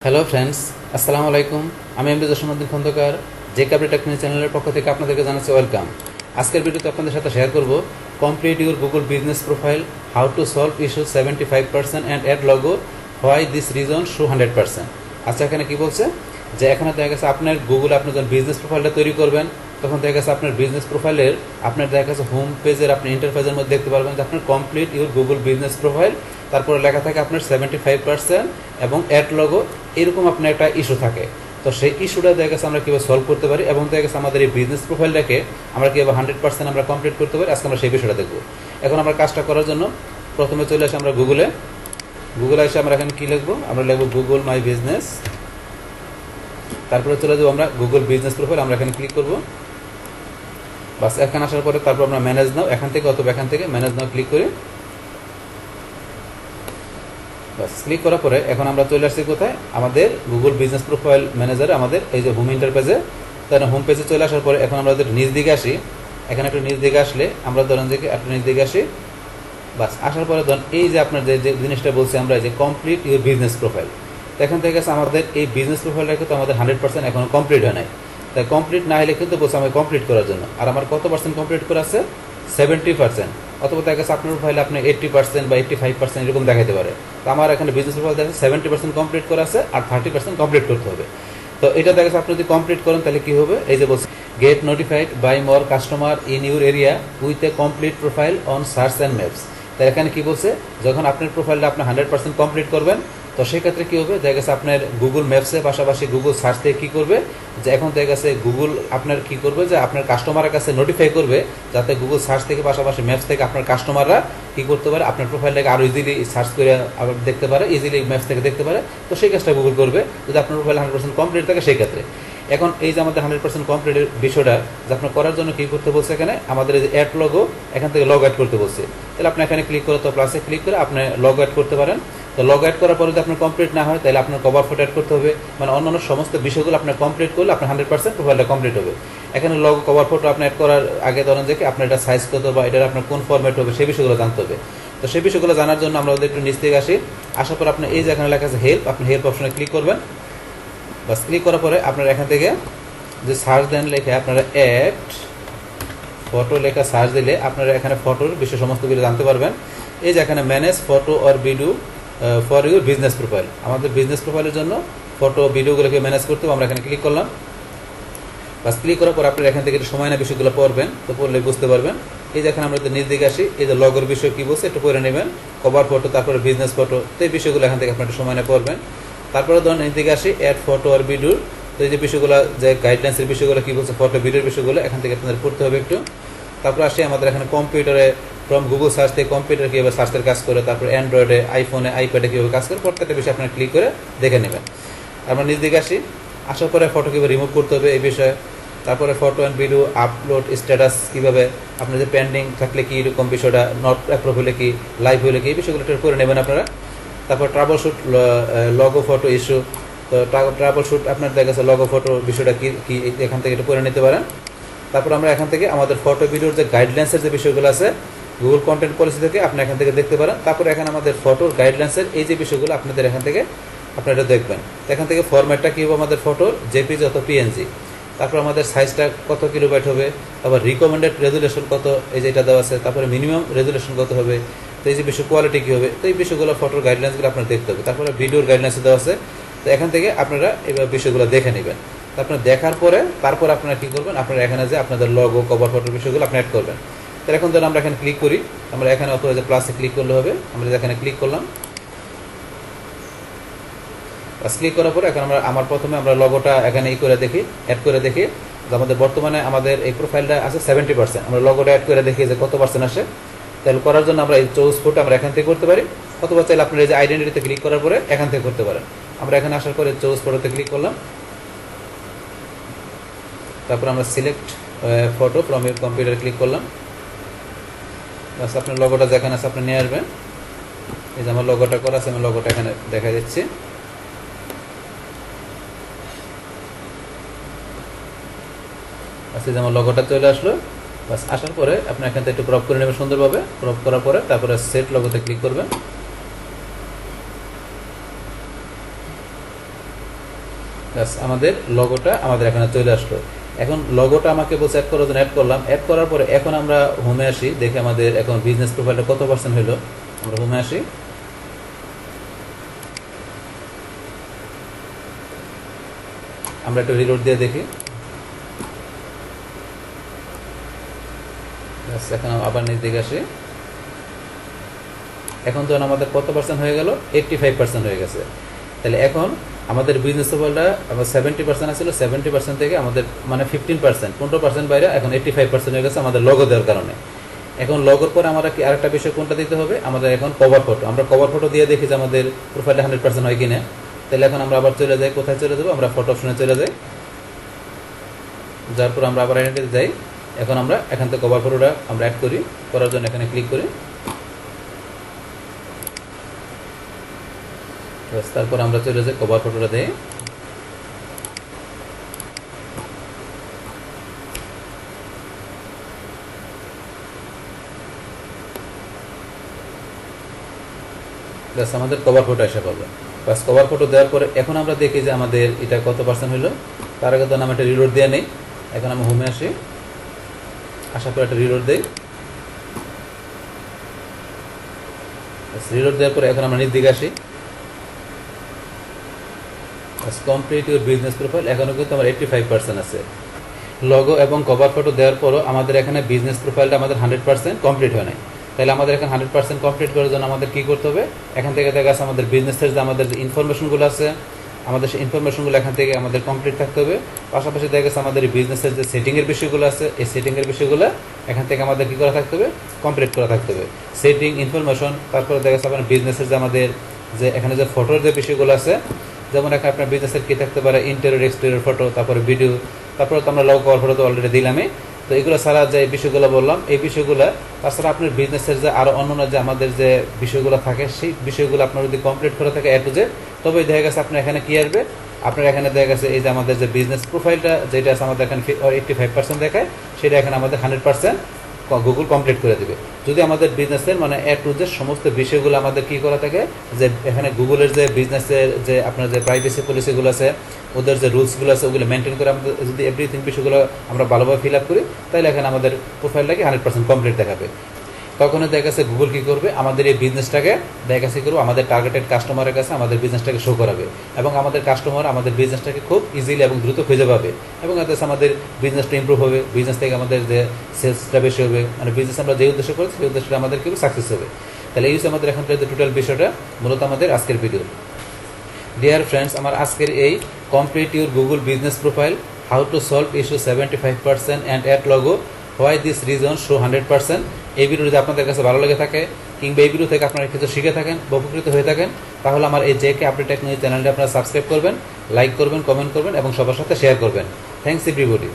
Hello friends, আসসালামু আলাইকুম। আমি এমডি জসীমউদ্দিন খন্দকার, যে কাবরি টেকনিক চ্যানেলের পক্ষ থেকে আপনাদেরকে জানাচ্ছি ওয়েলকাম। আজকের ভিডিওতে আপনাদের সাথে শেয়ার করব complete your Google business profile, how to solve issue 75% and add logo, why this reason show 100%। আচ্ছা, এখানে কি বলছে যে এখানে দেখা গেছে আপনার গুগলে আপনি যখন বিজনেস প্রোফাইলটা তৈরি করবেন তখন দেখা গেছে আপনার বিজনেস প্রোফাইলের আপনার দেখা গেছে হোম পেজের আপনি ইন্টারফেসের মধ্যে দেখতে পারবেন যে আপনার complete your Google business profile, তারপরে লেখা থাকে আপনার 75% এবং অ্যাড লগো, এরকম আপনার একটা ইস্যু থাকে। তো সেই ইস্যুটা দেখা গেছে আমরা কীভাবে সলভ করতে পারি এবং দেখা গেছে আমাদের এই বিজনেস প্রোফাইলটাকে আমরা কীভাবে 100% আমরা কমপ্লিট করতে পারি, আজকে আমরা সেই বিষয়টা দেখব। এখন আমরা কাজটা করার জন্য প্রথমে চলে আসি আমরা গুগলে এসে আমরা এখানে কী লিখবো, আমরা লিখবো গুগল মাই বিজনেস, তারপরে চলে যাবো আমরা গুগল বিজনেস প্রোফাইল, আমরা এখানে ক্লিক করবো। বাস এখানে আসার পরে তারপর আমরা ম্যানেজ নাও এখান থেকে অথবা এখান থেকে ম্যানেজ নাও ক্লিক করি। বাস ক্লিক করার পরে এখন আমরা চলে আসছি কোথায়, আমাদের গুগল বিজনেস প্রোফাইল ম্যানেজারে, আমাদের এই যে হোম ইন্টারপেজে। তাহলে হোম পেজে চলে আসার পরে এখন আমরা নিজ দিকে আসি, এখানে একটু নিজ দিকে আসলে আমরা ধরেন যে একটু নিজ দিকে আসি। বাস আসার পরে ধরেন এই যে আপনার যে জিনিসটা বলছি আমরা, যে কমপ্লিট ইউর বিজনেস প্রোফাইল, এখান থেকে আমাদের এই বিজনেস প্রোফাইলটা কিন্তু আমাদের 100% এখনো কমপ্লিট হয় নাই। তাই কমপ্লিট না হলে কিন্তু বলছে আমাকে কমপ্লিট করার জন্য। আর আমার কত পার্সেন্ট কমপ্লিট করা আছে? 70%। অথবা দেখা গেছে আপনার প্রোফাইলে আপনি 80% বা 85% এরকম দেখাতে পারে। তো আমার এখানে বিজনেস প্রোফাইল দেখা 70% কমপ্লিট করা আছে আর 30% কমপ্লিট করতে হবে। তো এটা দেখা যাচ্ছে আপনি যদি কমপ্লিট করেন তাহলে কি হবে, এই যে বলছে get notified by more customer in your area with a complete profile on search and maps. তাই এখানে কি বলছে, যখন আপনার প্রোফাইলটা আপনি 100% কমপ্লিট করবেন তো সেক্ষেত্রে কী হবে, দেখা গেছে আপনার গুগল ম্যাপসের পাশাপাশি গুগল সার্চ থেকে কী করবে, যে এখন দেখা গেছে গুগল আপনার কী করবে, যে আপনার কাস্টমারের কাছে নোটিফাই করবে, যাতে গুগল সার্চ থেকে পাশাপাশি ম্যাপস থেকে আপনার কাস্টমাররা কী করতে পারে, আপনার প্রোফাইলটাকে আরও ইজিলি সার্চ করে আবার দেখতে পারে, ইজিলি ম্যাপস থেকে দেখতে পারে। তো সেই কাজটা গুগল করবে যদি আপনার প্রোফাইল 100% কমপ্লিট থাকে সেই ক্ষেত্রে। এখন এই যে আমাদের 100% কমপ্লিটের বিষয়টা যে আপনার করার জন্য কী করতে বলছে, এখানে আমাদের এই যে অ্যাড লগো, এখান থেকে লগ অ্যাড করতে বলছে। তাহলে আপনি এখানে ক্লিক করে তো প্লাসে ক্লিক করে আপনি লগ অ্যাড করতে পারেন। তো লগ অ্যাড করার পরে যদি আপনার কমপ্লিট না হয় তাহলে আপনার কভার ফটো অ্যাড করতে হবে, মানে অন্যান্য সমস্ত বিষয়গুলো আপনার কমপ্লিট করলে আপনার 100% প্রোফাইলটা কমপ্লিট হবে। এখানে লগ কভার ফটো আপনি অ্যাড করার আগে ধরেন যে আপনার এটা সাইজ কত বা এটার আপনার কোন ফরম্যাট হবে সেই বিষয়গুলো জানতে হবে। তো সেই বিষয়গুলো জানার জন্য আমরা ওদের একটু নিচ থেকে আসি। আসার পর আপনি এই যে এখানে লেখা আছে হেল্প, আপনি হেল্প অপশনে ক্লিক করবেন। বাস ক্লিক করার পরে আপনার এখান থেকে যে সার্চ দেন লেখা আপনারা অ্যাড ফটো লেখা সার্চ দিলে আপনারা এখানে ফটোর বিষয় সমস্ত কিছু জানতে পারবেন। এই যে এখানে manage photo or video for your business profile, আমাদের বিজনেস প্রোফাইলের জন্য ফটো ভিডিওগুলোকে ম্যানেজ করতে হবে। আমরা এখানে ক্লিক করলাম। বাস ক্লিক করার পর আপনারা এখান থেকে একটু সময় না বিষয়গুলো পড়বেন, তো পড়লে বুঝতে পারবেন। এই যে এখানে আমরা নিজ দিকে আসি, এই যে লগের বিষয় কী বলছে একটু পড়ে নেবেন, কভার ফটো তারপরে বিজনেস ফটো, তো এই বিষয়গুলো এখান থেকে আপনার একটু সময় না পড়বেন। তারপরে ধরুন নিজ দিকে আসি অ্যাড ফটো আর ভিডিও, তো এই যে বিষয়গুলো যে গাইডলাইন্সের বিষয়গুলো কী বলছে, ফটো ভিডিওর বিষয়গুলো এখান থেকে আপনাদের পড়তে হবে একটু। তারপর আসি আমাদের এখানে কম্পিউটারে ফ্রম গুগল সার্চ থেকে কম্পিউটার কীভাবে সার্চের কাজ করে, তারপর অ্যান্ড্রয়েডে, আইফোনে, আইপ্যাডে কীভাবে কাজ করে, প্রত্যেকটা বিষয় আপনারা ক্লিক করে দেখে নেবেন। আমরা নিজ দিকে আসি, আসার পরে ফটো কীভাবে রিমুভ করতে হবে এই বিষয়ে, তারপরে photo and video upload status কীভাবে, আপনার যে পেন্ডিং থাকলে কি এরকম বিষয়টা, নট অ্যাপ্রুভ হলে কি, লাইভ হলে কি, এই বিষয়গুলো একটু করে নেবেন আপনারা। তারপর travel shoot logo photo issue, তো ট্রাভেল শ্যুট আপনার দেখা গেছে লগো ফটো বিষয়টা কি এখান থেকে একটু করে নিতে পারেন। তারপর আমরা এখান থেকে আমাদের ফটো ভিডিওর যে গাইডলাইন্সের যে বিষয়গুলো আছে গুগল কন্টেন্ট পলিসি থেকে আপনি এখান থেকে দেখতে পারেন। তারপরে এখানে আমাদের ফটোর গাইডলাইন্সের এই যে বিষয়গুলো আপনাদের এখান থেকে আপনারা দেখবেন। এখান থেকে ফরম্যাটটা কী হবে আমাদের ফটোর, জেপিজি অথবা পিএনজি, তারপর আমাদের সাইজটা কত কিলোবাইট হবে, তারপর রিকমেন্ডেড রেজুলেশন কত, এই যে এটা দেওয়া আছে, তারপরে মিনিমাম রেজুলেশন কত হবে, তো এই যে বিষয় কোয়ালিটি কী হবে, তো এই বিষয়গুলো ফটোর গাইডলাইন্সগুলো আপনার দেখতে হবে। তারপরে ভিডিওর গাইডলাইন্স দেওয়া আছে, তো এখান থেকে আপনারা এবার বিষয়গুলো দেখে নেবেন। আপনার দেখার পরে তারপর আপনারা কী করবেন, আপনারা এখানে যে আপনাদের লগো কভার ফটোর বিষয়গুলো আপনি অ্যাড করবেন। তাহলে এখন ধরুন আমরা এখানে ক্লিক করি, আমরা এখানে অথবা যে প্লাসে ক্লিক করলে হবে, আমরা এখানে ক্লিক করলাম। প্লাস ক্লিক করার পরে এখন আমার প্রথমে আমরা লগোটা এখানে করে দেখি, অ্যাড করে দেখি যে আমাদের বর্তমানে আমাদের এই প্রোফাইলটা আছে 70%, আমরা লগোটা অ্যাড করে দেখি যে কত পার্সেন্ট আসে। তাহলে করার জন্য আমরা এই চুজ ফটো আমরা এখান থেকে করতে পারি, অথবা চাইলে আপনার এই যে আইডেন্টিটিতে ক্লিক করার পরে এখান থেকে করতে পারেন। আমরা এখানে আসার পরে চুজ ফটোতে ক্লিক করলাম। তারপর আমরা select photo from your computer click করলাম। বাস আপনার লগোটা যেখানে আছে আপনি নিয়ে আসবেন। এই যে আমার লগোটা করা আছে, আমি লগোটা এখানে দেখা যাচ্ছে। আচ্ছা, যে আমার লগোটা চলে আসলো। বাস আসার পরে আপনি এখান থেকে একটু ক্রপ করে নেবেন সুন্দরভাবে। ক্রপ করার পরে তারপরে সেট লগোতে ক্লিক করবেন। ব্যাস আমাদের লগোটা আমাদের এখানে চলে আসলো। এখন লগোটা আমাকে বলছে অ্যাড করার জন্য অ্যাড করলাম। অ্যাড করার পরে এখন আমরা হোমে আসি, দেখে আমাদের এখন বিজনেস প্রোফাইলটা কত পার্সেন্ট হলো। আমরা হোমে আসি, আমরা একটু রিলোড দিয়ে দেখি। এখন আবার নিচ দিকে আসি, এখন তো আমাদের কত পার্সেন্ট হয়ে গেল, 85% হয়ে গেছে। তাহলে এখন আমাদের বিজনেস প্রোফাইলটা আবার 70% আসছিল, 70% থেকে আমাদের মানে 15%, 15% বাইরে এখন 85% হয়ে গেছে আমাদের লগো দেওয়ার কারণে। এখন লগোর পরে আমরা কি আরেকটা বিষয় কোনটা দিতে হবে, আমাদের এখন কভার ফটো। আমরা কভার ফটো দিয়ে দেখি যে আমাদের প্রোফাইলটা 100% হয় কিনা। তাহলে এখন আমরা আবার চলে যাই, কোথায় চলে যাবো, আমরা ফটো অপশনে চলে যাই, যার পর আমরা আবার এখানে যাই। এখন আমরা এখান থেকে কভার ফটোটা আমরা অ্যাড করি, করার জন্য এখানে ক্লিক করি। তারপর আমরা চলে যাই কভার ফটোটা দেই। প্লাস আমাদের কভার ফটো এসে পাবে। প্লাস কভার ফটো দেওয়ার পরে এখন আমরা দেখি যে আমাদের এটা কত পার্সেন্ট হলো। তার আগে তো আমি একটা রিলোড দেওয়া নেই। এখন আমি হোমে আসি, আসার পর একটা রিলোড দেই। রিলোড দেওয়ার পরে এখন আমরা নিচ দিকে আসি, কমপ্লিট ইউর বিজনেস প্রোফাইল। এখনও কিন্তু আমার 85% আছে। লগো এবং কভার ফটো দেওয়ার পরও আমাদের এখানে বিজনেস প্রোফাইলটা আমাদের 100% কমপ্লিট হয় নাই। তাহলে আমাদের এখানে 100% কমপ্লিট করার জন্য আমাদের কী করতে হবে, এখান থেকে দেখা যাচ্ছে আমাদের বিজনেসের যে আমাদের যে ইনফরমেশনগুলো আছে, আমাদের সেই ইনফরমেশনগুলো এখান থেকে আমাদের কমপ্লিট থাকতে হবে। পাশাপাশি দেখা গেছে আমাদের এই বিজনেসের যে সেটিংয়ের বিষয়গুলো আছে, এই সেটিংয়ের বিষয়গুলো এখান থেকে আমাদের কী করা থাকতে হবে, কমপ্লিট করা থাকতে হবে। সেটিং, ইনফরমেশন, তারপরে দেখা যাচ্ছে আপনার বিজনেসের যে আমাদের যে এখানে যে ফটোর যে বিষয়গুলো আছে, যেমন এখানে আপনার বিজনেসের কী থাকতে পারে, ইন্টেরিয়র এক্সটেরিয়র ফটো, তারপরে ভিডিও, তারপরে তো আমরা লগো কভার ফটো তো অলরেডি দিলামই। তো এগুলো ছাড়া যে বিষয়গুলো বললাম, এই বিষয়গুলো তাছাড়া আপনার বিজনেসের যে আরও অন্যান্য যে আমাদের যে বিষয়গুলো থাকে, সেই বিষয়গুলো আপনার যদি কমপ্লিট করে থাকে টু জেড, তবেই দেখা গেছে আপনার এখানে কী আসবে, আপনার এখানে দেখা গেছে এই যে আমাদের যে বিজনেস প্রোফাইলটা যেটা আছে আমাদের এখানে 85% দেখায়, সেটা এখানে আমাদের 100% গুগল কমপ্লিট করে দেবে। যদি আমাদের বিজনেসের মানে টু জেড সমস্ত বিষয়গুলো আমাদের কী করা থাকে, যে এখানে গুগলের যে বিজনেসের যে আপনার যে প্রাইভেসি পলিসিগুলো আছে, ওদের যে রুলসগুলো আছে, ওগুলো মেনটেন করে আমাদের যদি এভরিথিং বিষয়গুলো আমরা ভালোভাবে ফিল আপ করি, তাহলে এখানে আমাদের প্রোফাইলটাকে 100% কমপ্লিট দেখাবে। তখনই দেখা গেছে গুগল কী করবে, আমাদের এই বিজনেসটাকে দেখা গেছে করবো আমাদের টার্গেটেড কাস্টমারের কাছে আমাদের বিজনেসটাকে শো করাবে, এবং আমাদের কাস্টমার আমাদের বিজনেসটাকে খুব ইজিলি এবং দ্রুত খুঁজে পাবে, এবং এতে আমাদের বিজনেসটা ইমপ্রুভ হবে, বিজনেস থেকে আমাদের যে সেলসটা বেশি হবে, মানে বিজনেস আমরা যে উদ্দেশ্য করি সেই উদ্দেশ্যটা আমাদের কিন্তু সাকসেস হবে। তাহলে এই হচ্ছে আমাদের এখন টোটাল বিষয়টা, মূলত আমাদের আজকের ভিডিও। ডিয়ার ফ্রেন্ডস, আমার আজকের এই complete your Google business profile, how to solve issue 75% and add logo, why this reason show 100%, এই ভিডিও যদি আপনাদের কাছে ভালো লেগে থাকে কিংবা এই ভিডিও থেকে আপনারা কিছু শিখে থাকেন বা উপকৃত হয়ে থাকেন, তাহলে আমার এই জেকে আপডেট টেকনোলজি চ্যানেলটি আপনারা সাবস্ক্রাইব করবেন, লাইক করবেন, কমেন্ট করবেন এবং সবার সাথে শেয়ার করবেন। Thanks everybody.